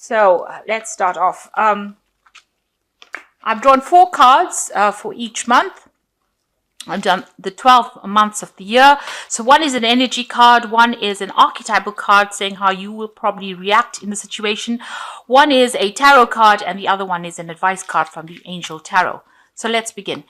So let's start off. I've drawn 4 cards for each month. I've done the 12 months of the year. So one is an energy card, one is an archetypal card saying how you will probably react in the situation. One is a tarot card and the other one is an advice card from the Angel Tarot. So let's begin.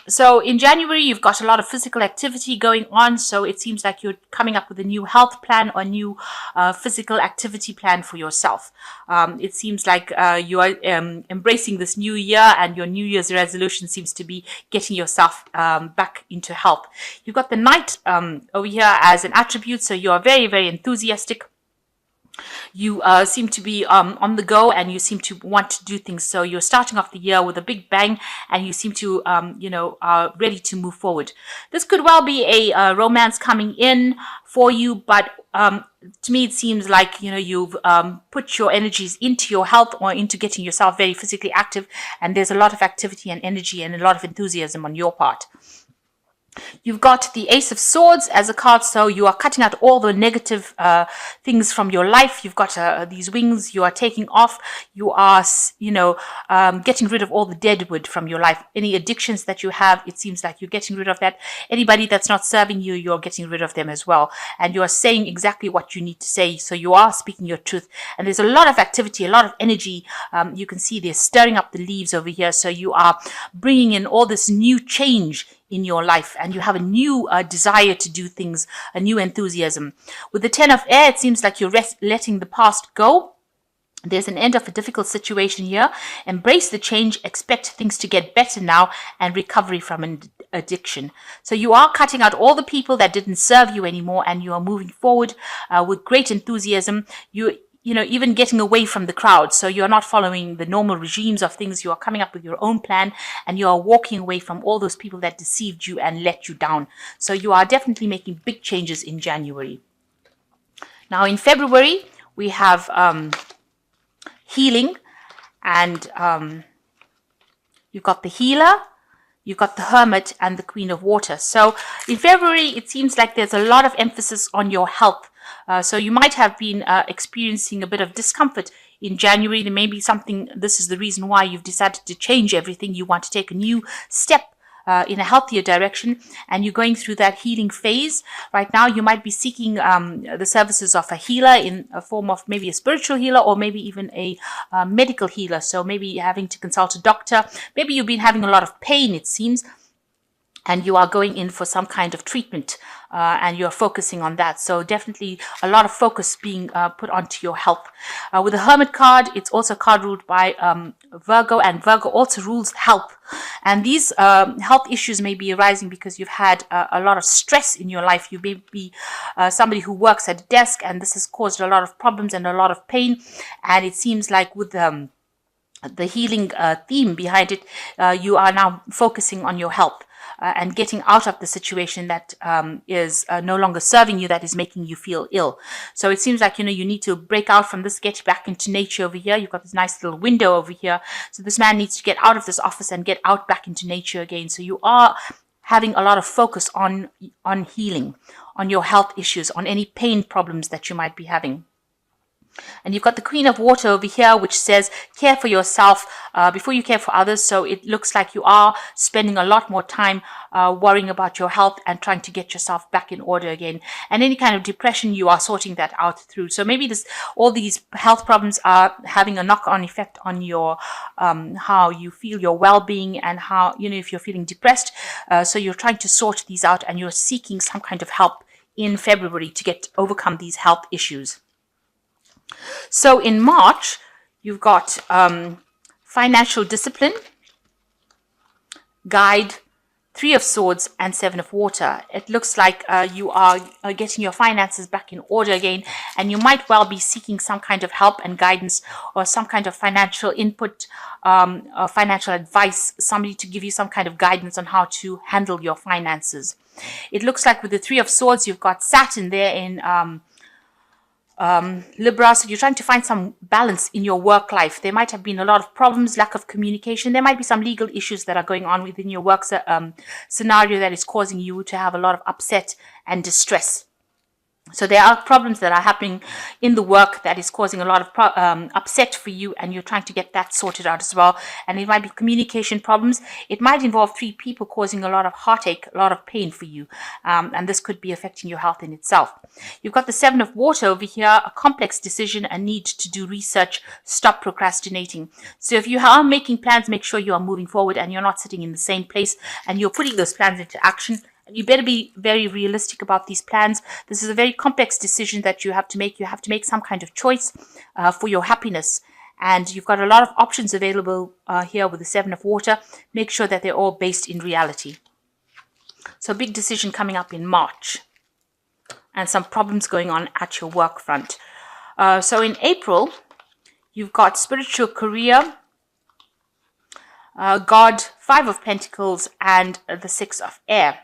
So in January, you've got a lot of physical activity going on. So it seems like you're coming up with a new health plan or new physical activity plan for yourself. It seems like you are embracing this new year, and your New Year's resolution seems to be getting yourself back into health. You've got the Knight over here as an attribute. So you are very, very enthusiastic. You seem to be on the go, and you seem to want to do things. So you're starting off the year with a big bang, and you seem to, are ready to move forward. This could well be a romance coming in for you, but to me, it seems like, you've put your energies into your health or into getting yourself very physically active, and there's a lot of activity and energy and a lot of enthusiasm on your part. You've got the Ace of Swords as a card, so you are cutting out all the negative things from your life. You've got these wings, you are taking off, you are, getting rid of all the dead wood from your life. Any addictions that you have, it seems like you're getting rid of that. Anybody that's not serving you, you're getting rid of them as well. And you are saying exactly what you need to say, so you are speaking your truth. And there's a lot of activity, a lot of energy. You can see they're stirring up the leaves over here, so you are bringing in all this new change in your life, and you have a new desire to do things, a new enthusiasm. With the 10 of Air, it seems like you're letting the past go. There's an end of a difficult situation here. Embrace the change, expect things to get better now, and recovery from an addiction. So you are cutting out all the people that didn't serve you anymore, and you are moving forward with great enthusiasm. Even getting away from the crowd. So you're not following the normal regimes of things. You are coming up with your own plan, and you are walking away from all those people that deceived you and let you down. So you are definitely making big changes in January. Now in February, we have healing, and you've got the Healer, you've got the Hermit, and the Queen of Water. So in February, it seems like there's a lot of emphasis on your health. So you might have been experiencing a bit of discomfort in January. There may be something, this is the reason why you've decided to change everything. You want to take a new step in a healthier direction, and you're going through that healing phase. Right now, you might be seeking the services of a healer in a form of maybe a spiritual healer, or maybe even a medical healer. So maybe having to consult a doctor. Maybe you've been having a lot of pain, it seems, and you are going in for some kind of treatment, and you're focusing on that. So definitely a lot of focus being put onto your health. With the Hermit card, it's also a card ruled by Virgo, and Virgo also rules health. And these health issues may be arising because you've had a lot of stress in your life. You may be somebody who works at a desk, and this has caused a lot of problems and a lot of pain. And it seems like with the healing theme behind it, you are now focusing on your health. And getting out of the situation that is no longer serving you, that is making you feel ill. So it seems like, you need to break out from this, get back into nature over here. You've got this nice little window over here. So this man needs to get out of this office and get out back into nature again. So you are having a lot of focus on healing, on your health issues, on any pain problems that you might be having. And you've got the Queen of Water over here, which says care for yourself before you care for others. So it looks like you are spending a lot more time worrying about your health and trying to get yourself back in order again. And any kind of depression, you are sorting that out through. So maybe all these health problems are having a knock-on effect on your how you feel, your well-being, and how, if you're feeling depressed. So you're trying to sort these out, and you're seeking some kind of help in February to overcome these health issues. So in March, you've got financial discipline, guide, 3 of Swords, and 7 of Water. It looks like you are getting your finances back in order again, and you might well be seeking some kind of help and guidance, or some kind of financial input, or financial advice, somebody to give you some kind of guidance on how to handle your finances. It looks like with the 3 of Swords, you've got Saturn there in Libra, so you're trying to find some balance in your work life. There might have been a lot of problems, lack of communication. There might be some legal issues that are going on within your work scenario that is causing you to have a lot of upset and distress. So there are problems that are happening in the work that is causing a lot of upset for you, and you're trying to get that sorted out as well. And it might be communication problems. It might involve three people causing a lot of heartache, a lot of pain for you. And this could be affecting your health in itself. You've got the Seven of Water over here, a complex decision, a need to do research, stop procrastinating. So if you are making plans, make sure you are moving forward and you're not sitting in the same place and you're putting those plans into action. You better be very realistic about these plans. This is a very complex decision that you have to make. You have to make some kind of choice for your happiness. And you've got a lot of options available here with the Seven of Water. Make sure that they're all based in reality. So a big decision coming up in March. And some problems going on at your work front. So in April, you've got spiritual career, God, Five of Pentacles, and the Six of Air.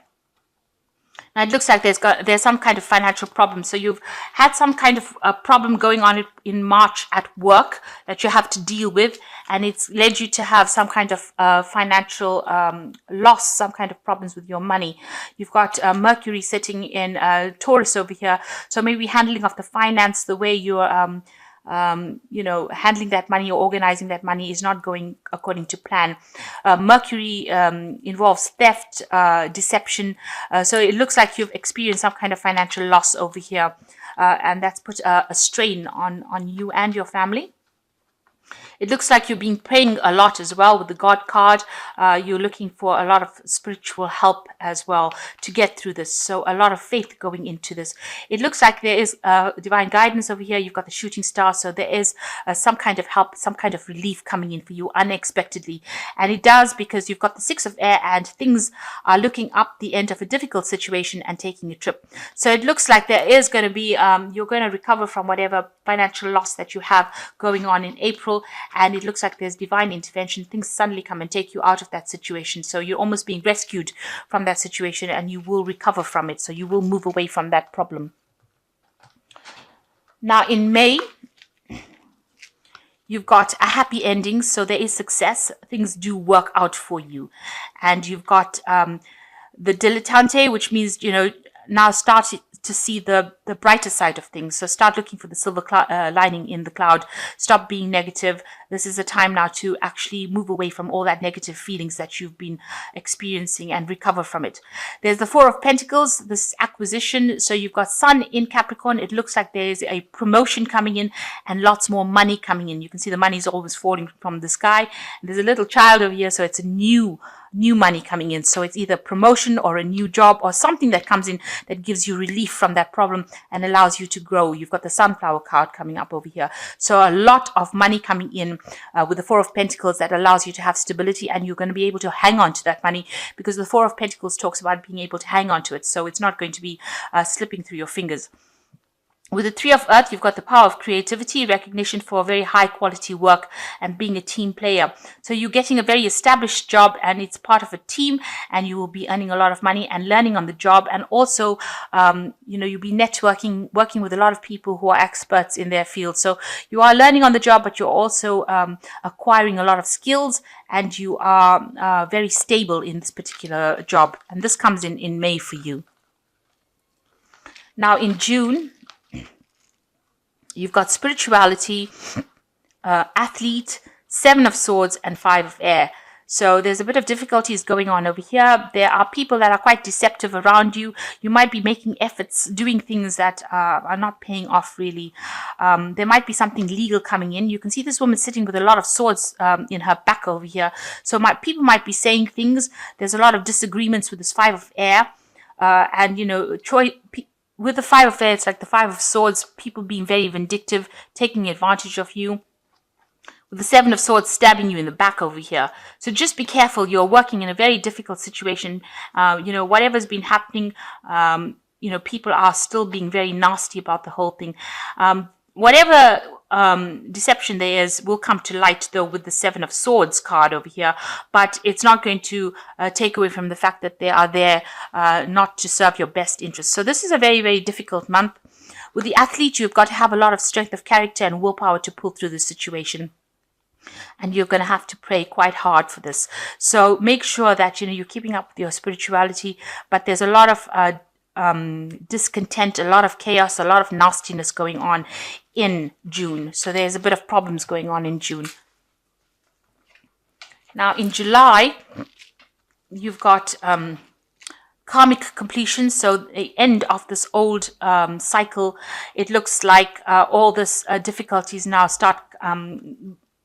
Now it looks like there's some kind of financial problem. So you've had some kind of a problem going on in March at work that you have to deal with, and it's led you to have some kind of financial loss, some kind of problems with your money. You've got Mercury sitting in Taurus over here, so maybe handling of the finance, the way you're handling that money or organizing that money is not going according to plan. Mercury involves theft, deception. So it looks like you've experienced some kind of financial loss over here. And that's put a strain on you and your family. It looks like you've been praying a lot as well with the God card. You're looking for a lot of spiritual help as well to get through this. So a lot of faith going into this. It looks like there is divine guidance over here. You've got the shooting star. So there is some kind of help, some kind of relief coming in for you unexpectedly. And it does because you've got the Six of Air and things are looking up the end of a difficult situation and taking a trip. So it looks like there is going to be, you're going to recover from whatever financial loss that you have going on in April. And it looks like there's divine intervention. Things suddenly come and take you out of that situation. So you're almost being rescued from that situation and you will recover from it. So you will move away from that problem. Now in May, you've got a happy ending. So there is success. Things do work out for you. And you've got the dilettante, which means, now start to see the brighter side of things. So start looking for the silver lining in the cloud. Stop being negative. This is a time now to actually move away from all that negative feelings that you've been experiencing and recover from it. There's the Four of Pentacles, this acquisition. So you've got Sun in Capricorn. It looks like there's a promotion coming in and lots more money coming in. You can see the money is always falling from the sky. And there's a little child over here, so it's a new money coming in. So it's either promotion or a new job or something that comes in that gives you relief from that problem and allows you to grow. You've got the Sunflower card coming up over here. So a lot of money coming in with the Four of Pentacles that allows you to have stability, and you're going to be able to hang on to that money because the Four of Pentacles talks about being able to hang on to it. So it's not going to be slipping through your fingers. With the Three of Earth, you've got the power of creativity, recognition for very high quality work and being a team player. So you're getting a very established job and it's part of a team, and you will be earning a lot of money and learning on the job. And also, you'll be networking, working with a lot of people who are experts in their field. So you are learning on the job, but you're also acquiring a lot of skills, and you are very stable in this particular job. And this comes in May for you. Now in June, you've got spirituality, athlete, Seven of Swords, and Five of Air. So there's a bit of difficulties going on over here. There are people that are quite deceptive around you. You might be making efforts, doing things that are not paying off really. There might be something legal coming in. You can see this woman sitting with a lot of swords in her back over here. So people might be saying things. There's a lot of disagreements with this Five of Air. With the Five of Air, it's like the Five of Swords, people being very vindictive, taking advantage of you. With the Seven of Swords stabbing you in the back over here. So just be careful. You're working in a very difficult situation. Whatever's been happening, people are still being very nasty about the whole thing. Whatever deception there is will come to light, though, with the Seven of Swords card over here. But it's not going to take away from the fact that they are there not to serve your best interests. So this is a very, very difficult month. With the athlete, you've got to have a lot of strength of character and willpower to pull through this situation. And you're going to have to pray quite hard for this. So make sure that, you're keeping up with your spirituality. But there's a lot of discontent, a lot of chaos, a lot of nastiness going on in June. So there's a bit of problems going on in June. Now in July, you've got karmic completion, so the end of this old cycle. It looks like all this difficulties now start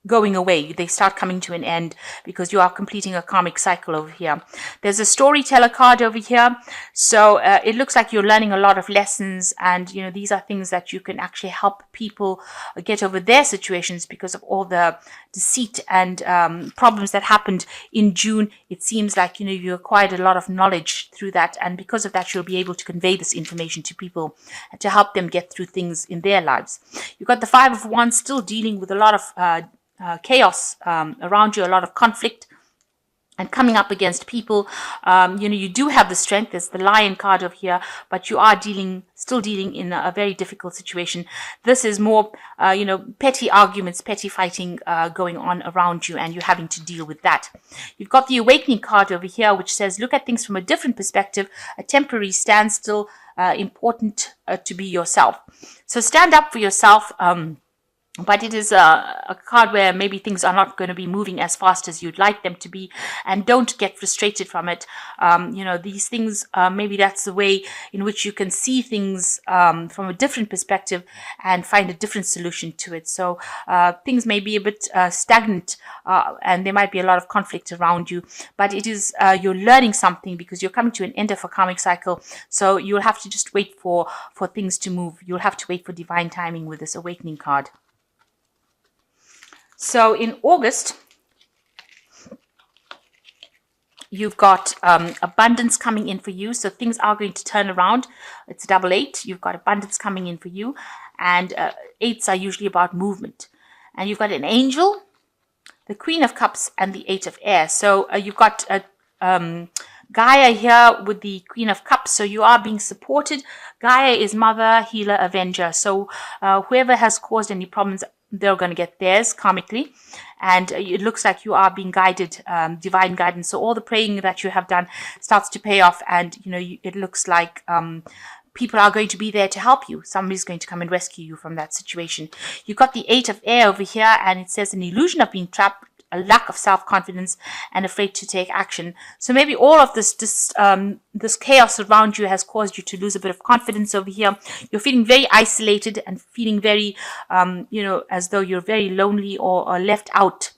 going away. They start coming to an end because you are completing a karmic cycle over here. There's a storyteller card over here, so it looks like you're learning a lot of lessons, and you know, these are things that you can actually help people get over their situations because of all the deceit and problems that happened in June. It seems like, you know, you acquired a lot of knowledge through that, and because of that you'll be able to convey this information to people and to help them get through things in their lives. You've got the Five of Wands, still dealing with a lot of chaos around you, a lot of conflict and coming up against people. You know, you do have the strength. There's the Lion card over here, but you are still dealing in a very difficult situation. This is more, you know, petty arguments, petty fighting going on around you, and you're having to deal with that. You've got the Awakening card over here, which says, look at things from a different perspective, a temporary standstill, important to be yourself. So stand up for yourself. But it is a card where maybe things are not going to be moving as fast as you'd like them to be, and don't get frustrated from it. You know, these things, maybe that's the way in which you can see things from a different perspective and find a different solution to it. So things may be a bit stagnant, and there might be a lot of conflict around you, but it is you're learning something because you're coming to an end of a karmic cycle. So you'll have to just wait for things to move. You'll have to wait for divine timing with this Awakening card. So in August, you've got abundance coming in for you. So things are going to turn around. It's double 8. You've got abundance coming in for you. And 8s are usually about movement. And you've got an angel, the Queen of Cups, and the 8 of Air. So you've got Gaia here with the Queen of Cups. So you are being supported. Gaia is mother, healer, avenger. So whoever has caused any problems, they're going to get theirs karmically, and it looks like you are being guided, divine guidance. So all the praying that you have done starts to pay off, and you know, it looks like people are going to be there to help you. Somebody's going to come and rescue you from that situation. You've got the 8 of Air over here, and it says an illusion of being trapped, a lack of self-confidence, and afraid to take action. So maybe all of this chaos around you has caused you to lose a bit of confidence over here. You're feeling very isolated and feeling very, you know, as though you're very lonely or left out,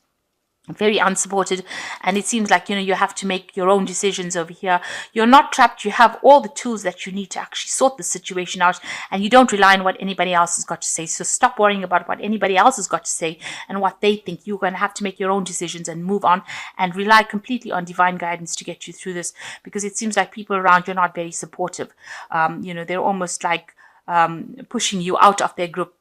very unsupported, and it seems like, you know, you have to make your own decisions over here. You're not trapped. You have all the tools that you need to actually sort the situation out, and you don't rely on what anybody else has got to say. So stop worrying about what anybody else has got to say and what they think. You're going to have to make your own decisions and move on and rely completely on divine guidance to get you through this, because it seems like people around you are not very supportive. You know, they're almost like pushing you out of their group.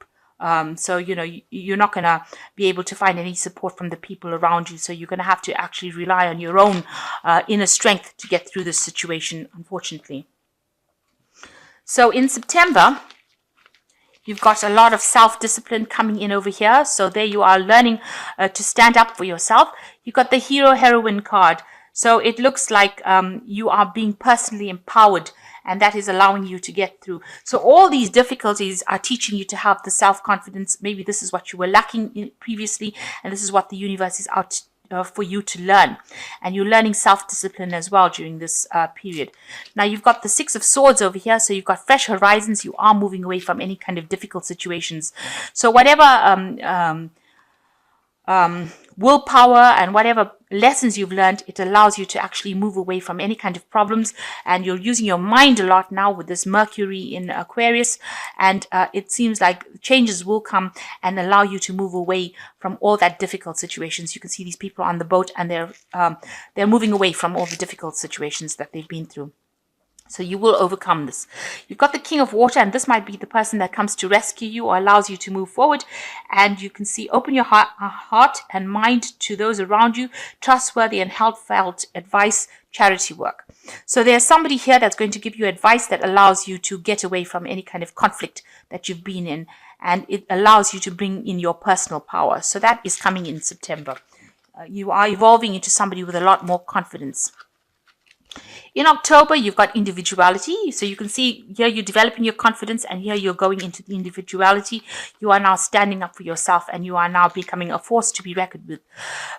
So, you know, you're not going to be able to find any support from the people around you. So you're going to have to actually rely on your own inner strength to get through this situation, unfortunately. So in September, you've got a lot of self-discipline coming in over here. So there you are learning to stand up for yourself. You've got the Hero Heroine card. So it looks like you are being personally empowered, and that is allowing you to get through. So all these difficulties are teaching you to have the self-confidence. Maybe this is what you were lacking in previously, and this is what the universe is out for you to learn. And you're learning self-discipline as well during this period. Now you've got the 6 of Swords over here, so you've got fresh horizons. You are moving away from any kind of difficult situations. So whatever willpower and whatever lessons you've learned, it allows you to actually move away from any kind of problems, and you're using your mind a lot now with this Mercury in Aquarius, and it seems like changes will come and allow you to move away from all that difficult situations. You can see these people on the boat, and they're moving away from all the difficult situations that they've been through. So you will overcome this. You've got the King of Water, and this might be the person that comes to rescue you or allows you to move forward. And you can see, open your heart and mind to those around you. Trustworthy and heartfelt advice, charity work. So there's somebody here that's going to give you advice that allows you to get away from any kind of conflict that you've been in. And it allows you to bring in your personal power. So that is coming in September. You are evolving into somebody with a lot more confidence. In October, you've got individuality. So you can see here you're developing your confidence, and here you're going into the individuality. You are now standing up for yourself, and you are now becoming a force to be reckoned with.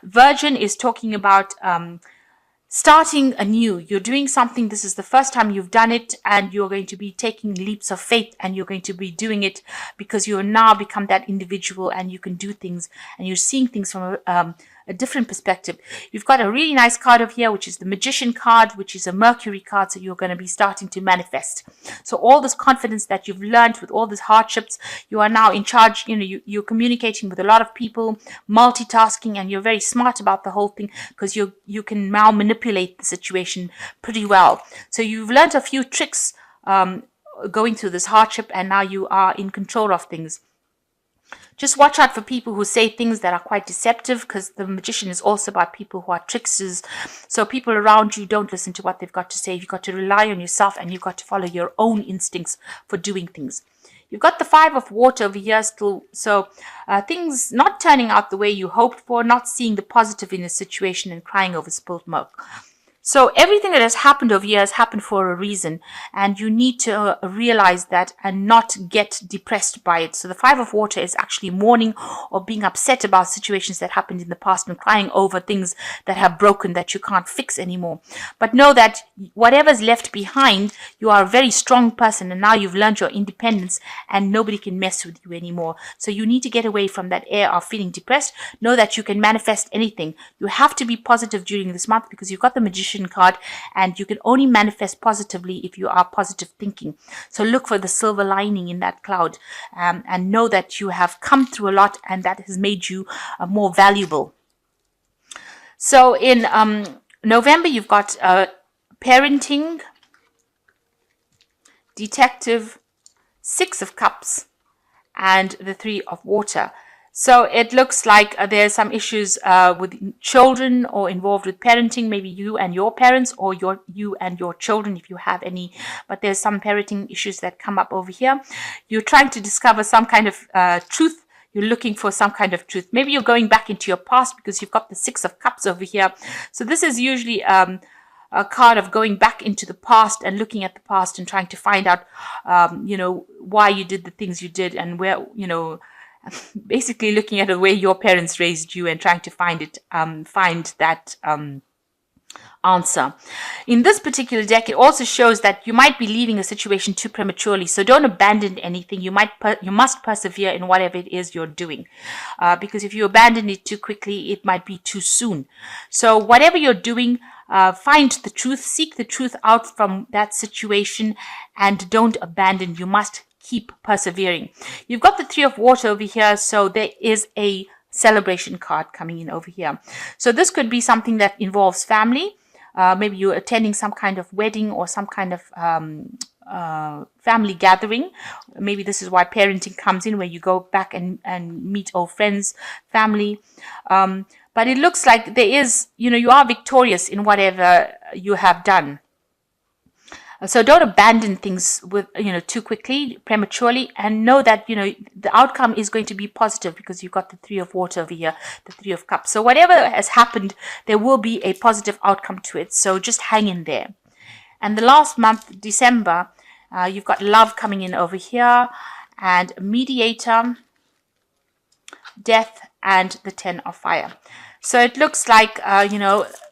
Virgin is talking about starting anew. You're doing something. This is the first time you've done it, and you're going to be taking leaps of faith, and you're going to be doing it because you're now become that individual, and you can do things, and you're seeing things from a different perspective. You've got a really nice card over here, which is the Magician card, which is a Mercury card. So you're going to be starting to manifest. So all this confidence that you've learned with all these hardships, you are now in charge. You're communicating with a lot of people, multitasking, and you're very smart about the whole thing because you can now manipulate the situation pretty well. So you've learned a few tricks going through this hardship, and now you are in control of things. Just watch out for people who say things that are quite deceptive, because the Magician is also about people who are tricksters. So people around you, don't listen to what they've got to say. You've got to rely on yourself, and you've got to follow your own instincts for doing things. You've got the Five of Water over here still. So things not turning out the way you hoped for, not seeing the positive in a situation, and crying over spilled milk. So everything that has happened over here has happened for a reason, and you need to realize that and not get depressed by it. So the Five of Water is actually mourning or being upset about situations that happened in the past and crying over things that have broken that you can't fix anymore. But know that whatever's left behind, you are a very strong person, and now you've learned your independence, and nobody can mess with you anymore. So you need to get away from that air of feeling depressed. Know that you can manifest anything. You have to be positive during this month, because you've got the Magician card, and you can only manifest positively if you are positive thinking. So look for the silver lining in that cloud, and know that you have come through a lot, and that has made you more valuable. So in November, you've got parenting, detective, Six of Cups, and the Three of Water. So it looks like there's some issues with children, or involved with parenting, maybe you and your parents, or you and your children if you have any. But there's some parenting issues that come up over here. You're trying to discover some kind of truth. You're looking for some kind of truth. Maybe you're going back into your past, because you've got the Six of Cups over here. So this is usually a card of going back into the past and looking at the past and trying to find out, why you did the things you did, and where, basically looking at the way your parents raised you and trying to find that answer. In this particular deck, it also shows that you might be leaving a situation too prematurely. So don't abandon anything. You must persevere in whatever it is you're doing, because if you abandon it too quickly, it might be too soon. So whatever you're doing, find the truth, seek the truth out from that situation, and don't abandon. You must keep persevering. You've got the Three of Water over here, so there is a celebration card coming in over here. So this could be something that involves family. Maybe you're attending some kind of wedding, or some kind of family gathering. Maybe this is why parenting comes in, where you go back and meet old friends, family. But it looks like there is, you are victorious in whatever you have done. So don't abandon things with, too quickly, prematurely, and know that, the outcome is going to be positive, because you've got the Three of Water over here, the Three of Cups. So whatever has happened, there will be a positive outcome to it. So just hang in there. And the last month, December, you've got love coming in over here, and mediator, death, and the Ten of Fire. So it looks like,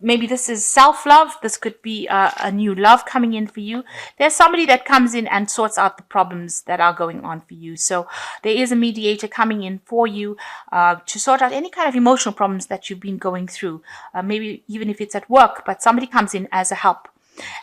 maybe this is self-love. This could be a new love coming in for you. There's somebody that comes in and sorts out the problems that are going on for you. So there is a mediator coming in for you to sort out any kind of emotional problems that you've been going through. Maybe even if it's at work, but somebody comes in as a help.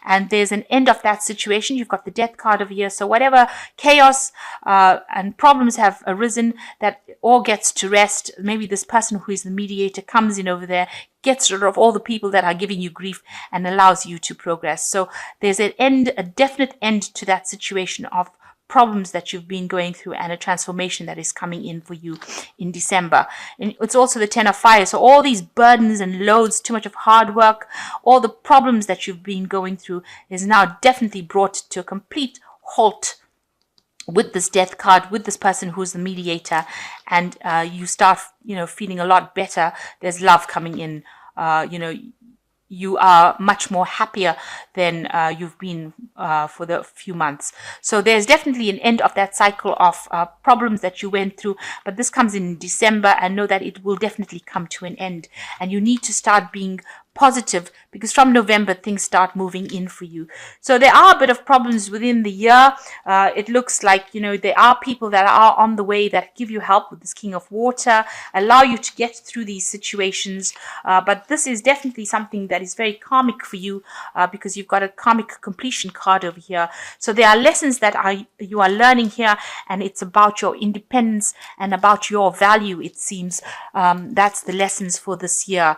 And there's an end of that situation. You've got the Death card over here. So whatever chaos and problems have arisen, that all gets to rest. Maybe this person who is the mediator comes in over there, gets rid of all the people that are giving you grief, and allows you to progress. So there's an end, a definite end to that situation of problems that you've been going through, and a transformation that is coming in for you in December. And it's also the Ten of Fire. So all these burdens and loads, too much of hard work, all the problems that you've been going through is now definitely brought to a complete halt with this Death card, with this person who's the mediator, and you start, feeling a lot better. There's love coming in. you are much more happier than you've been for the few months. So there's definitely an end of that cycle of problems that you went through, but this comes in December, and know that it will definitely come to an end. And you need to start being positive, because from November things start moving in for you. So there are a bit of problems within the year. It looks like, there are people that are on the way that give you help with this King of Water, allow you to get through these situations. But this is definitely something that is very karmic for you, because you've got a karmic completion card over here. So there are lessons that you are learning here, and it's about your independence and about your value, it seems. That's the lessons for this year.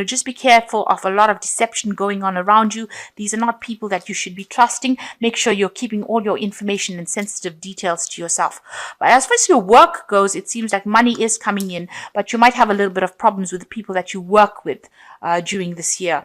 Just be careful of a lot of deception going on around you. These are not people that you should be trusting. Make sure you're keeping all your information and sensitive details to yourself. But as far as your work goes, it seems like money is coming in, but you might have a little bit of problems with the people that you work with during this year.